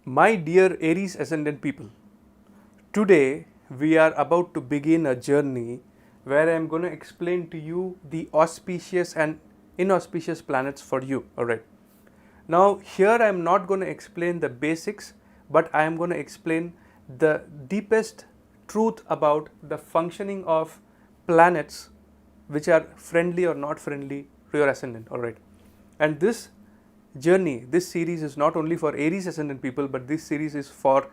My dear Aries Ascendant people, today we are about to begin a journey where I am going to explain to you the auspicious and inauspicious planets for you. Alright. Now, here I am not going to explain the basics, but I am going to explain the deepest truth about the functioning of planets which are friendly or not friendly to your ascendant. Alright. And this journey, this series is not only for Aries Ascendant people, but this series is for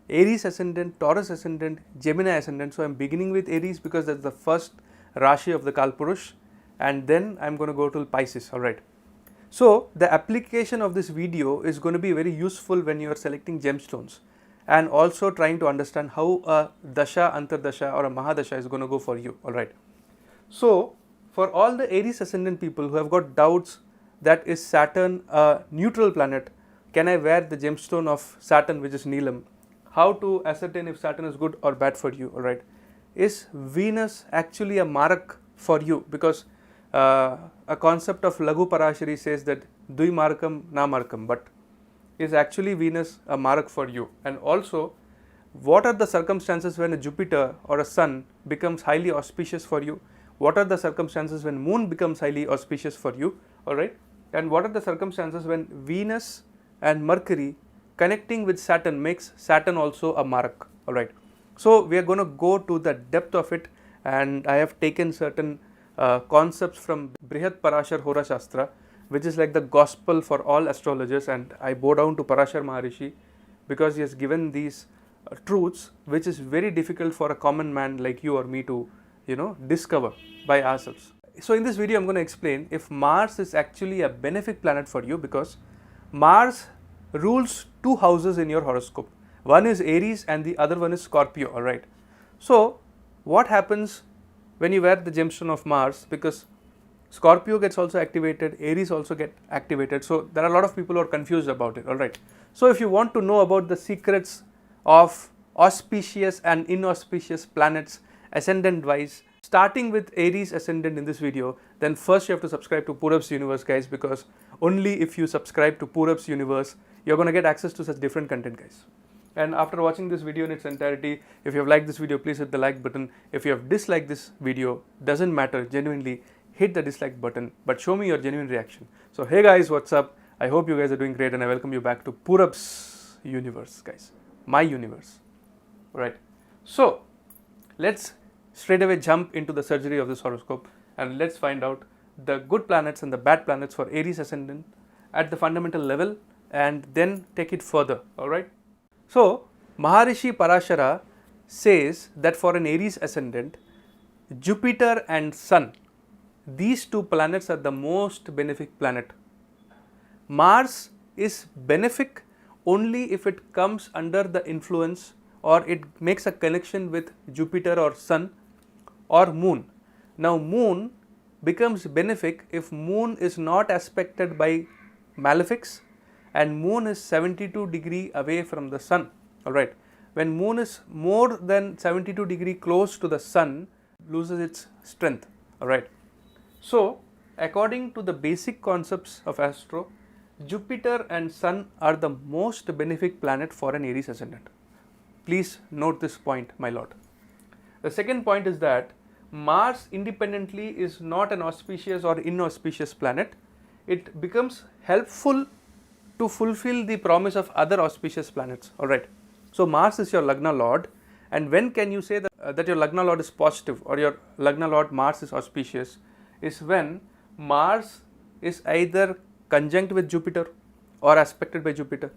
Aries Ascendant, Taurus Ascendant, Gemini Ascendant. So I am beginning with Aries because that's the first Rashi of the Kalpurush, and then I am going to go to Pisces. Alright. So the application of this video is going to be very useful when you are selecting gemstones and also trying to understand how a Dasha, Antardasha or a Mahadasha is going to go for you. Alright. So for all the Aries Ascendant people who have got doubts, that is Saturn a neutral planet, can I wear the gemstone of Saturn, which is Neelam? How to ascertain if Saturn is good or bad for you? Alright. Is Venus actually a marak for you? Because a concept of Laghu Parashari says that Dui Marakam Na Marakam, but is actually Venus a marak for you? And also, what are the circumstances when a Jupiter or a Sun becomes highly auspicious for you? What are the circumstances when Moon becomes highly auspicious for you? Alright. And what are the circumstances when Venus and Mercury connecting with Saturn makes Saturn also a marak? Alright. So we are going to go to the depth of it, and I have taken certain concepts from Brihat Parashar Hora Shastra, which is like the gospel for all astrologers, and I bow down to Parashar Maharishi because he has given these truths which is very difficult for a common man like you or me to discover by ourselves. So in this video I am going to explain if Mars is actually a benefic planet for you, because Mars rules two houses in your horoscope. One is Aries and the other one is Scorpio. Alright. So what happens when you wear the gemstone of Mars? Because Scorpio gets also activated, Aries also get activated. So there are a lot of people who are confused about it. Alright. So if you want to know about the secrets of auspicious and inauspicious planets ascendant wise, starting with Aries Ascendant in this video, then first you have to subscribe to Purab's Universe, guys, because only if you subscribe to Purab's Universe, you're going to get access to such different content, guys. And after watching this video in its entirety, if you have liked this video, please hit the like button. If you have disliked this video, doesn't matter, genuinely hit the dislike button, but show me your genuine reaction. So hey guys, what's up? I hope you guys are doing great, and I welcome you back to Purab's Universe, guys, my universe. Right. So let's straight away jump into the surgery of this horoscope, and let's find out the good planets and the bad planets for Aries Ascendant at the fundamental level, and then take it further. Alright. So Maharishi Parashara says that for an Aries Ascendant, Jupiter and Sun, these two planets are the most benefic planet. Mars is benefic only if it comes under the influence or it makes a connection with Jupiter or Sun or Moon. Now Moon becomes benefic if Moon is not aspected by malefics and Moon is 72 degree away from the Sun. Alright. When Moon is more than 72 degree close to the Sun, loses its strength. Alright. So according to the basic concepts of astro, Jupiter and Sun are the most benefic planet for an Aries Ascendant. Please note this point, my lord. The second point is that Mars independently is not an auspicious or inauspicious planet. It becomes helpful to fulfill the promise of other auspicious planets. Alright. So Mars is your Lagna Lord, and when can you say that your Lagna Lord is positive or your Lagna Lord Mars is auspicious? Is when Mars is either conjunct with Jupiter or aspected by Jupiter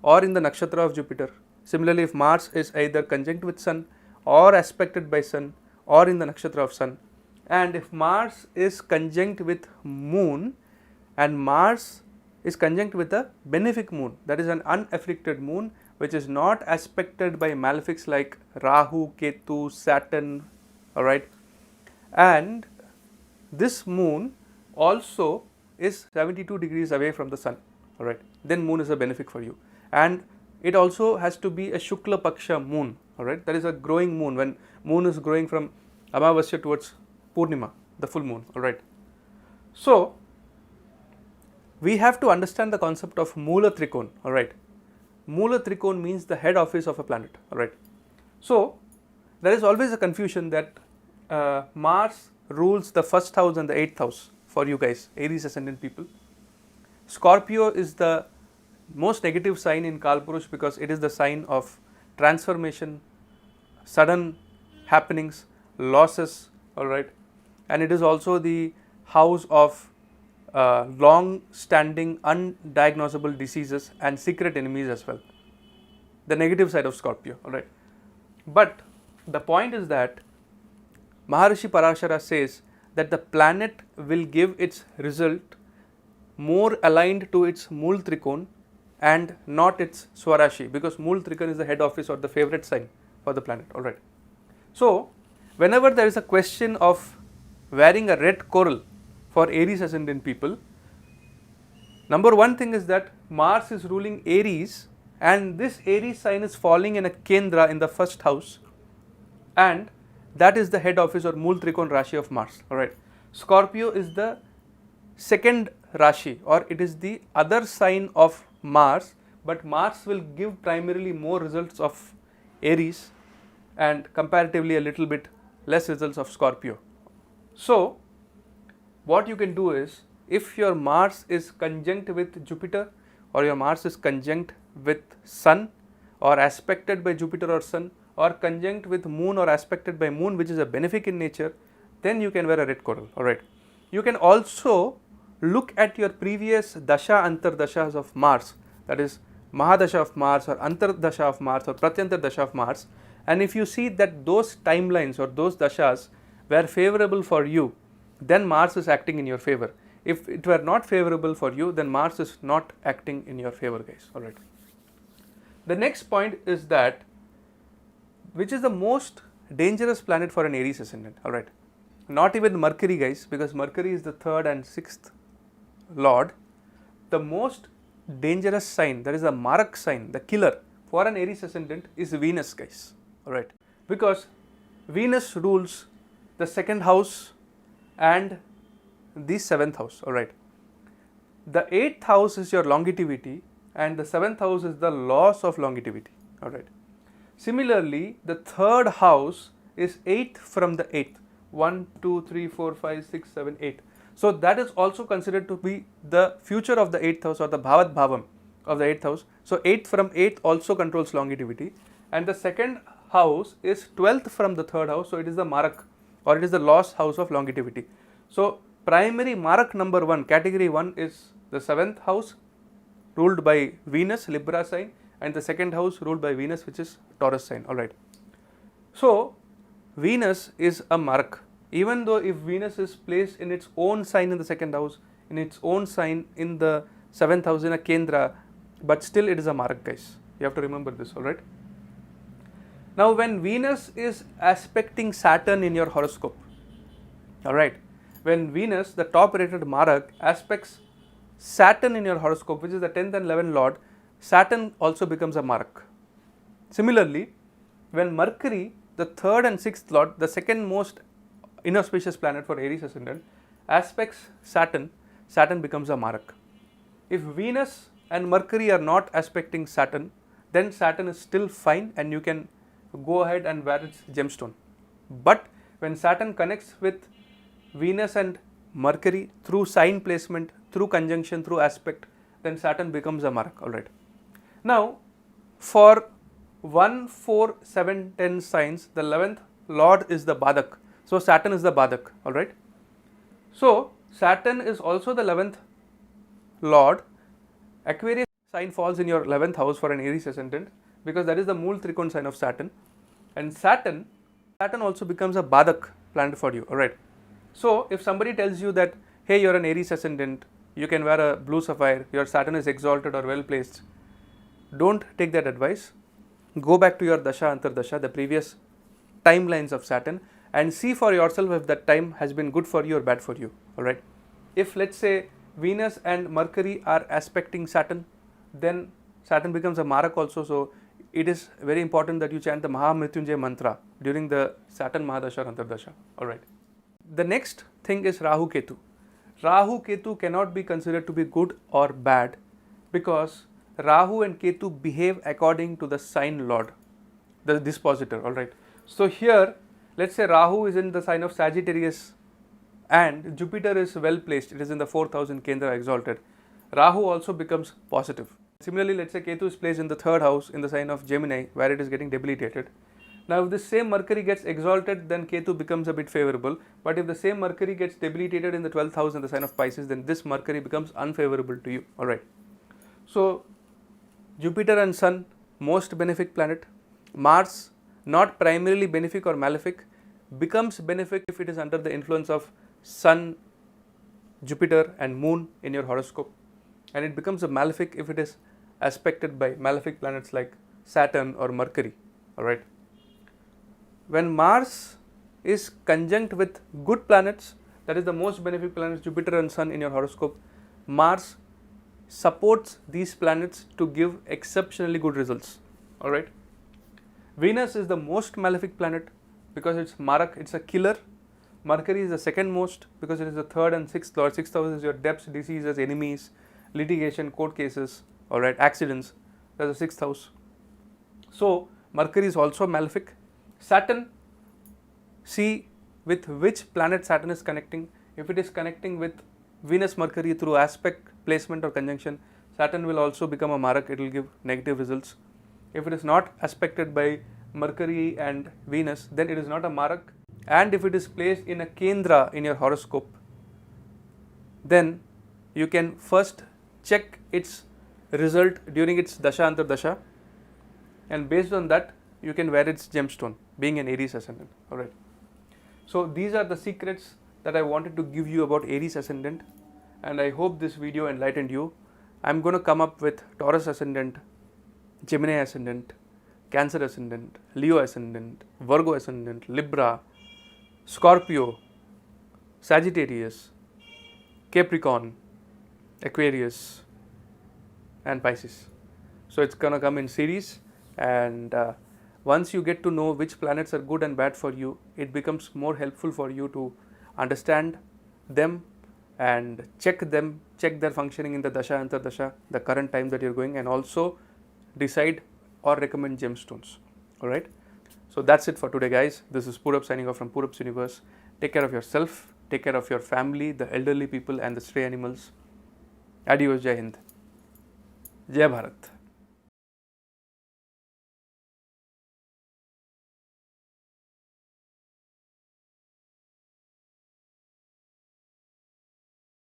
or in the nakshatra of Jupiter. Similarly, if Mars is either conjunct with Sun or aspected by Sun or in the nakshatra of Sun, and if Mars is conjunct with Moon and Mars is conjunct with a benefic moon, that is an unafflicted moon which is not aspected by malefics like Rahu, Ketu, Saturn, alright, and this moon also is 72 degrees away from the Sun, alright, then Moon is a benefic for you. And it also has to be a Shukla Paksha moon, alright, that is a growing moon, when moon is growing from Amavasya towards Purnima, the full moon, alright. So we have to understand the concept of Mula Trikon, alright. Mula Trikon means the head office of a planet, alright. So, there is always a confusion that Mars rules the first house and the 8th house for you guys, Aries Ascendant people. Scorpio is the most negative sign in Kalpurush because it is the sign of transformation, sudden happenings, losses, alright, and it is also the house of long standing undiagnosable diseases and secret enemies as well, the negative side of Scorpio, alright. But the point is that Maharishi Parashara says that the planet will give its result more aligned to its Mool Trikon and not its Swarashi, because Mool Trikon is the head office or the favorite sign for the planet, alright. So, whenever there is a question of wearing a red coral for Aries Ascendant people, number one thing is that Mars is ruling Aries and this Aries sign is falling in a Kendra in the first house, and that is the head office or Mool Trikon Rashi of Mars, alright. Scorpio is the second Rashi, or it is the other sign of Mars, but Mars will give primarily more results of Aries and comparatively a little bit less results of Scorpio. So, what you can do is, if your Mars is conjunct with Jupiter or your Mars is conjunct with Sun or aspected by Jupiter or Sun or conjunct with Moon or aspected by Moon, which is a benefic in nature, then you can wear a red coral, alright. You can also look at your previous Dasha Antardashas of Mars, that is Mahadasha of Mars or Antardasha of Mars or Pratyantar Dasha of Mars, and if you see that those timelines or those Dashas were favorable for you, then Mars is acting in your favor. If it were not favorable for you, then Mars is not acting in your favor, guys, alright. The next point is that which is the most dangerous planet for an Aries Ascendant, alright. Not even Mercury, guys, because Mercury is the 3rd and 6th Lord. The most dangerous sign, that is the Marak sign, the killer for an Aries Ascendant is Venus, guys, alright, because Venus rules the 2nd house and the 7th house, alright. The 8th house is your longevity and the 7th house is the loss of longevity, alright. Similarly, the 3rd house is 8th from the 8th, 1, 2, 3, 4, 5, 6, 7, 8. So, that is also considered to be the future of the 8th house or the Bhavat Bhavam of the 8th house. So, 8th from 8th also controls longevity, and the 2nd house is 12th from the 3rd house. So, it is the Marak or it is the loss house of longevity. So, primary Marak number 1, category 1 is the 7th house ruled by Venus, Libra sign, and the 2nd house ruled by Venus, which is Taurus sign, alright. So, Venus is a Marak, even though if Venus is placed in its own sign in the 2nd house, in its own sign in the 7th house in a Kendra, but still it is a Marak, guys. You have to remember this, alright. Now, when Venus is aspecting Saturn in your horoscope, alright, when Venus, the top rated Marak, aspects Saturn in your horoscope, which is the 10th and 11th Lord, Saturn also becomes a Marak. Similarly, when Mercury, the 3rd and 6th Lord, the second most inauspicious planet for Aries Ascendant, aspects Saturn, Saturn becomes a Marak. If Venus and Mercury are not aspecting Saturn, then Saturn is still fine and you can go ahead and wear its gemstone. But when Saturn connects with Venus and Mercury through sign placement, through conjunction, through aspect, then Saturn becomes a Marak, alright. Now, for 1, 4, 7, 10 signs, the 11th Lord is the badak. So, Saturn is the badak, alright. So, Saturn is also the 11th Lord. Aquarius sign falls in your 11th house for an Aries Ascendant because that is the Mool Trikon sign of Saturn. And Saturn also becomes a badak planet for you, alright. So, if somebody tells you that, hey, you are an Aries Ascendant, you can wear a blue sapphire, your Saturn is exalted or well placed, don't take that advice. Go back to your Dasha Antardasha, the previous timelines of Saturn, and see for yourself if that time has been good for you or bad for you, alright. If let's say Venus and Mercury are aspecting Saturn, then Saturn becomes a Marak also. So, it is very important that you chant the Mahamrityunjay mantra during the Saturn Mahadasha or Antardasha, alright. The next thing is Rahu Ketu. Rahu Ketu cannot be considered to be good or bad because Rahu and Ketu behave according to the sign lord, the dispositor, alright. So here, let's say Rahu is in the sign of Sagittarius and Jupiter is well placed, it is in the 4000 Kendra exalted. Rahu also becomes positive. Similarly, let's say Ketu is placed in the 3rd house in the sign of Gemini where it is getting debilitated. Now, if the same Mercury gets exalted, then Ketu becomes a bit favorable. But if the same Mercury gets debilitated in the 12th house in the sign of Pisces, then this Mercury becomes unfavorable to you. Alright. So, Jupiter and Sun, most benefic planet. Mars, not primarily benefic or malefic, becomes benefic if it is under the influence of Sun, Jupiter and Moon in your horoscope. And it becomes a malefic if it is aspected by malefic planets like Saturn or Mercury. Alright. When Mars is conjunct with good planets, that is the most benefic planets, Jupiter and Sun in your horoscope, Mars supports these planets to give exceptionally good results. Alright. Venus is the most malefic planet because it's Marak, it's a killer. Mercury is the second most because it is the 3rd and 6th lord. 6th house is your debts, diseases, enemies, litigation, court cases, alright, accidents. That's the 6th house. So, Mercury is also malefic. Saturn, see with which planet Saturn is connecting. If it is connecting with Venus Mercury through aspect, placement or conjunction, Saturn will also become a Marak, it will give negative results. If it is not aspected by Mercury and Venus, then it is not a Marak. And if it is placed in a Kendra in your horoscope, then you can first check its result during its Dasha Antar Dasha, and based on that you can wear its gemstone, being an Aries Ascendant. Alright. So these are the secrets that I wanted to give you about Aries Ascendant, and I hope this video enlightened you. I am going to come up with Taurus Ascendant, Gemini Ascendant, Cancer Ascendant, Leo Ascendant, Virgo Ascendant, Libra, Scorpio, Sagittarius, Capricorn, Aquarius and Pisces. So it's going to come in series, and once you get to know which planets are good and bad for you, it becomes more helpful for you to understand them and check their functioning in the Dasha Antar Dasha, the current time that you're going, and also decide or recommend gemstones. Alright. So that's it for today, guys. This is Purab signing off from Purab's Universe. Take care of yourself, take care of your family, the elderly people and the stray animals. Adios, Jai Hind. Jai Bharat.